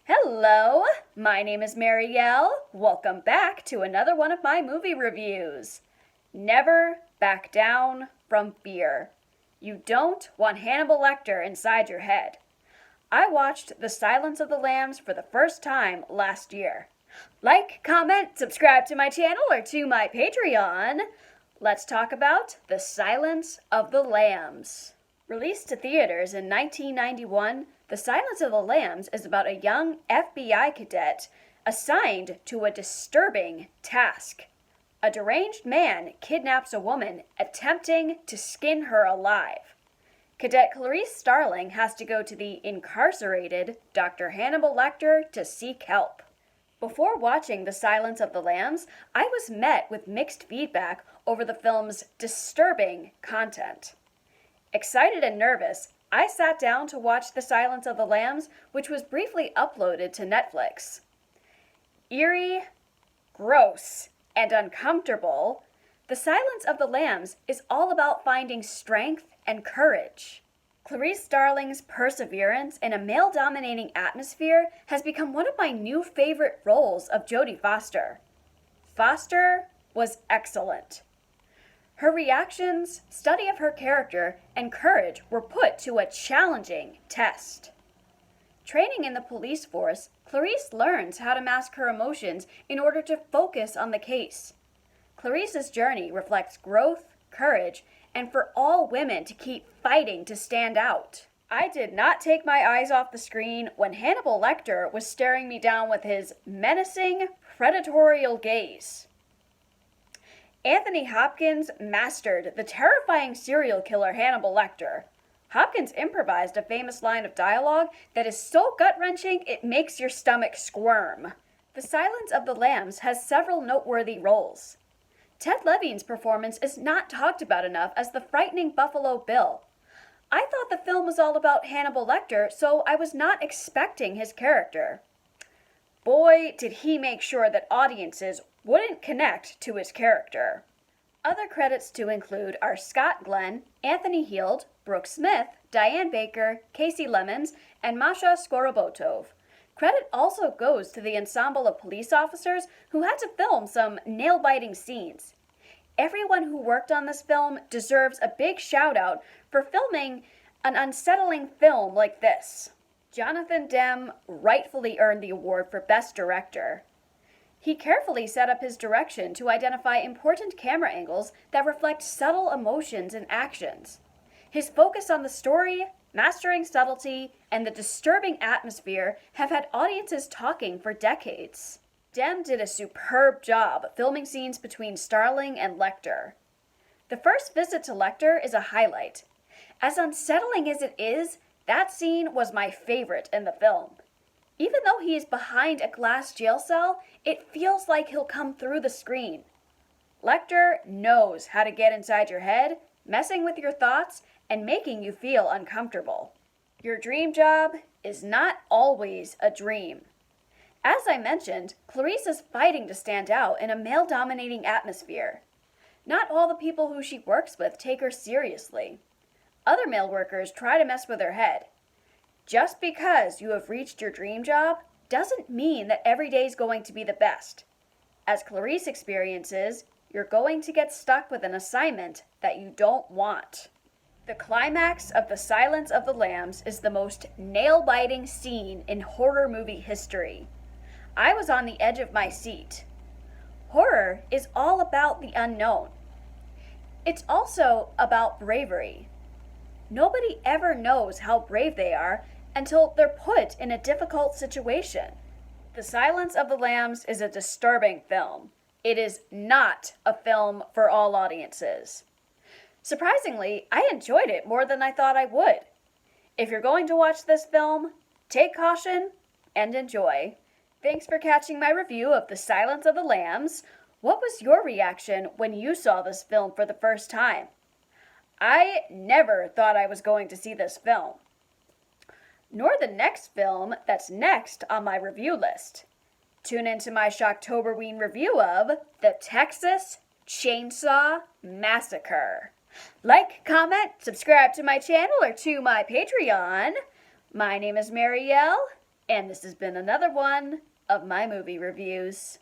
Hello, my name is Marielle. Welcome back to another one of my movie reviews. Never back down from fear. You don't want Hannibal Lecter inside your head. I watched The Silence of the Lambs for the first time last year. Like, comment, subscribe to my channel or to my Patreon. Let's talk about The Silence of the Lambs. Released to theaters in 1991, The Silence of the Lambs is about a young F.B.I. cadet assigned to a disturbing task. A deranged man kidnaps a woman, attempting to skin her alive. Cadet Clarice Starling has to go to the incarcerated Dr. Hannibal Lecter to seek help. Before watching The Silence of the Lambs, I was met with mixed feedback over the film's disturbing content. Excited and nervous, I sat down to watch The Silence of the Lambs, which was briefly uploaded to Netflix. Eerie, gross, and uncomfortable, The Silence of the Lambs is all about finding strength and courage. Clarice Starling's perseverance in a male-dominating atmosphere has become one of my new favorite roles of Jodie Foster. Foster was excellent. Her reactions, study of her character, and courage were put to a challenging test. Training in the police force, Clarice learns how to mask her emotions in order to focus on the case. Clarice's journey reflects growth, courage, and for all women to keep fighting to stand out. I did not take my eyes off the screen when Hannibal Lecter was staring me down with his menacing, predatory gaze. Anthony Hopkins mastered the terrifying serial killer Hannibal Lecter. Hopkins improvised a famous line of dialogue that is so gut-wrenching it makes your stomach squirm. The Silence of the Lambs has several noteworthy roles. Ted Levine's performance is not talked about enough as the frightening Buffalo Bill. I thought the film was all about Hannibal Lecter, so I was not expecting his character. Boy, did he make sure that audiences wouldn't connect to his character. Other credits to include are Scott Glenn, Anthony Heald, Brooke Smith, Diane Baker, Casey Lemons, and Masha Skorobotov. Credit also goes to the ensemble of police officers who had to film some nail-biting scenes. Everyone who worked on this film deserves a big shout-out for filming an unsettling film like this. Jonathan Demme rightfully earned the award for Best Director. He carefully set up his direction to identify important camera angles that reflect subtle emotions and actions. His focus on the story, mastering subtlety, and the disturbing atmosphere have had audiences talking for decades. Demme did a superb job filming scenes between Starling and Lecter. The first visit to Lecter is a highlight. As unsettling as it is, that scene was my favorite in the film. Even though he is behind a glass jail cell, it feels like he'll come through the screen. Lecter knows how to get inside your head, messing with your thoughts, and making you feel uncomfortable. Your dream job is not always a dream. As I mentioned, Clarice is fighting to stand out in a male-dominating atmosphere. Not all the people who she works with take her seriously. Other male workers try to mess with her head. Just because you have reached your dream job doesn't mean that every day is going to be the best. As Clarice experiences, you're going to get stuck with an assignment that you don't want. The climax of The Silence of the Lambs is the most nail-biting scene in horror movie history. I was on the edge of my seat. Horror is all about the unknown. It's also about bravery. Nobody ever knows how brave they are until they're put in a difficult situation. The Silence of the Lambs is a disturbing film. It is not a film for all audiences. Surprisingly, I enjoyed it more than I thought I would. If you're going to watch this film, take caution and enjoy. Thanks for catching my review of The Silence of the Lambs. What was your reaction when you saw this film for the first time? I never thought I was going to see this film, nor the next film that's next on my review list. Tune into my Shocktoberween review of The Texas Chainsaw Massacre. Like, comment, subscribe to my channel or to my Patreon. My name is Marielle, And this has been another one of my movie reviews.